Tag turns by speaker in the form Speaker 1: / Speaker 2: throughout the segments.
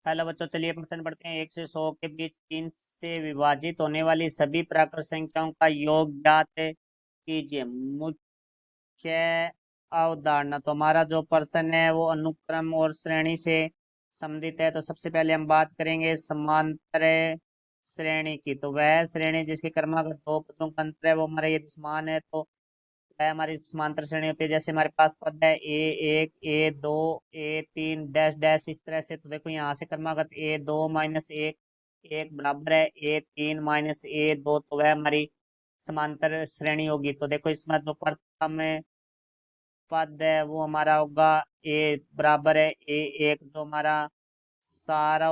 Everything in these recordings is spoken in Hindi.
Speaker 1: हेलो बच्चों, चलिए प्रश्न पढ़ते हैं। 1 से 100 के बीच 3 से विभाजित होने वाली सभी प्राकृत संख्याओं का योग ज्ञात कीजिए। मुख्य अवधारणा, तो हमारा जो प्रश्न है वो अनुक्रम और श्रेणी से संबंधित है। तो सबसे पहले हम बात करेंगे समांतर श्रेणी की। तो वह श्रेणी जिसके क्रमागत दो पदों का अंतर है वो हमारा यदि समान है तो है हमारी समांतर श्रेणी होती है। जैसे हमारे पास पद है A1 A2 A3 dash dash इस तरह से। तो देखो यहाँ से क्रमागत A2 माइनस एक एक बराबर है A3 माइनस A2, तो वह हमारी समांतर श्रेणी होगी। तो देखो इसमें जो प्रथम पद है वो हमारा होगा A बराबर है A1, जो हमारा सारा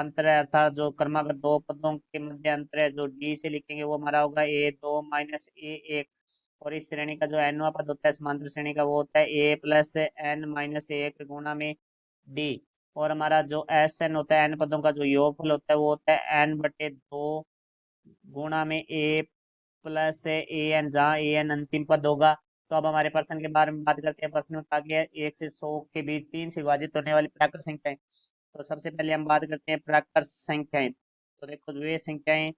Speaker 1: अंतर है, अर्थात जो क्रमागत दो पदों के मध्य अंतर है जो D से लिखेंगे वो हमारा होगा A2 माइनस A1। और इस श्रेणी का जो nवां पद होता है समांतर श्रेणी का वो होता है A प्लस एन माइनस एक गुणा में D। और हमारा जो Sn होता है n पदों का जो योगफल होता है वो होता है n/2 गुणा में A प्लस an, जहाँ an अंतिम पद होगा। तो अब हमारे प्रश्न के बारे में बात करते हैं। प्रश्न में कहा गया है 1 से 100 के बीच 3 से विभाजित होने वाली प्राकृत संख्याएं। तो सबसे पहले हम बात करते हैं प्राकृत संख्याएं। तो देखो वे संख्याएं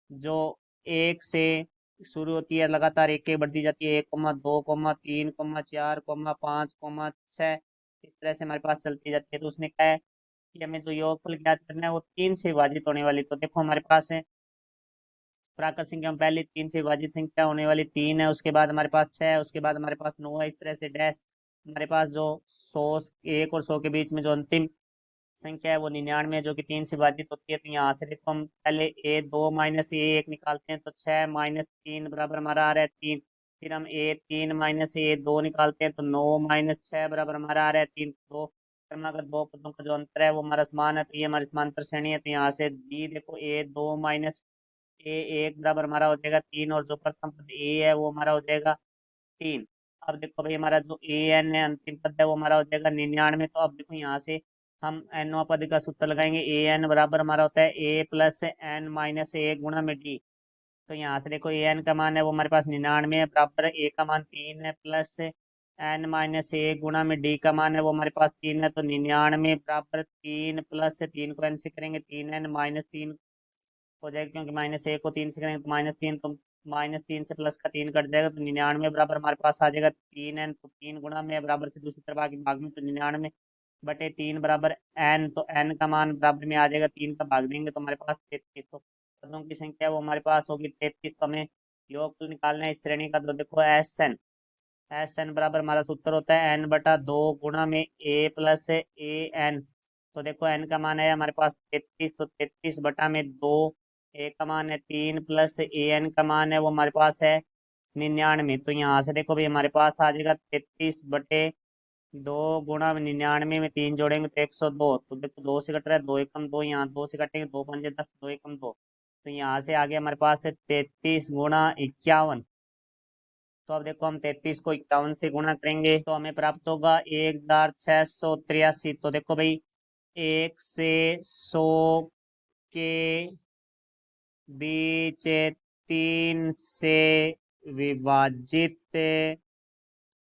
Speaker 1: जो एक से शुरू होती है, लगातार एक एक बढ़ती जाती है, 1,2,3,4,5,6 इस तरह से हमारे पास चलती जाती है। तो उसने कहा है कि हमें जो योगफल ज्ञात करना है वो 3 से विभाजित होने वाली। तो देखो हमारे पास है प्राकृत संख्या में पहले 3 से विभाजित संख्या होने वाली 3 है, उसके बाद हमारे पास 6 है, उसके बाद हमारे पास 9 है, इस तरह से डैश। हमारे पास जो 100 के बीच में जो अंतिम संख्या है वो 99 है, जो कि 3 से विभाजित होती है। तो यहाँ से देखो हम पहले A2 माइनस A1 निकालते हैं, तो 6 माइनस 3 बराबर हमारा आ रहा है 3। फिर हम A3 माइनस A2 निकालते हैं तो 9 माइनस 6 बराबर हमारा आ रहा है 3। तो क्रमागत दो पदों का जो अंतर है वो हमारा समान है, तो ये हमारी समांतर श्रेणी है। तो यहाँ से डी देखो A2 माइनस A1 बराबर हमारा हो जाएगा 3, और जो प्रथम पद A है वो हमारा हो जाएगा 3। अब देखो भाई हमारा जो an है अंतिम पद है वो हमारा हो जाएगा 99। तो अब देखो यहाँ से हम nवां पद का सूत्र लगाएंगे। an बराबर हमारा होता है A प्लस एन माइनस एक गुणा में D। तो यहाँ से देखो an का मान है वो हमारे पास 99 है, बराबर है A का मान 3 है, प्लस एन माइनस एक गुणा में D का मान है वो हमारे पास 3 है। तो 99 बराबर 3 प्लस 3 को n से करेंगे 3n माइनस 3 हो जाएगा, क्योंकि माइनस एक को 3 से करेंगे तो -3। तो -3 से प्लस का 3 कट जाएगा, तो 99 बराबर हमारे पास आ जाएगा 3n। तो 3 गुणा में बराबर से दूसरी तरफ आगे भाग में, तो 99/3 बराबर n। तो n का मान बराबर में आ जाएगा 3 का भाग देंगे तो हमारे पास 33। तो पदों की संख्या वो हमारे पास होगी 33। तो हमें योगफल निकालना है इस श्रेणी का। तो देखो एस एन बराबर हमारा सूत्र होता है n/2 गुणा में A प्लस an। तो देखो n का मान है हमारे पास 33, तो 33/2। A का मान है 3 प्लस an का मान है वो हमारे पास है 99। तो यहाँ से देखो भाई हमारे पास आ जाएगा 33/2 गुणा में 99 में 3 जोड़ेंगे तो 102। तो देखो 2 से कट रहा है, 2 एकम 2, यहाँ 2 से कटेंगे 2 पंजे 10, 2 एकम 2। तो यहाँ से आगे हमारे पास है 33 गुणा 51। तो अब देखो हम 33 को 51 से गुणा करेंगे तो हमें प्राप्त होगा 1683। तो देखो भाई 1 से 100 के बीच 3 से विभाजित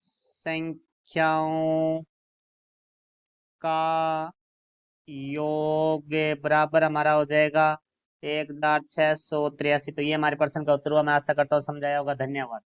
Speaker 1: संख्याओं का योग बराबर हमारा हो जाएगा 1683। तो ये हमारे प्रश्न का उत्तर हुआ। मैं आशा करता हूँ समझाया होगा। धन्यवाद।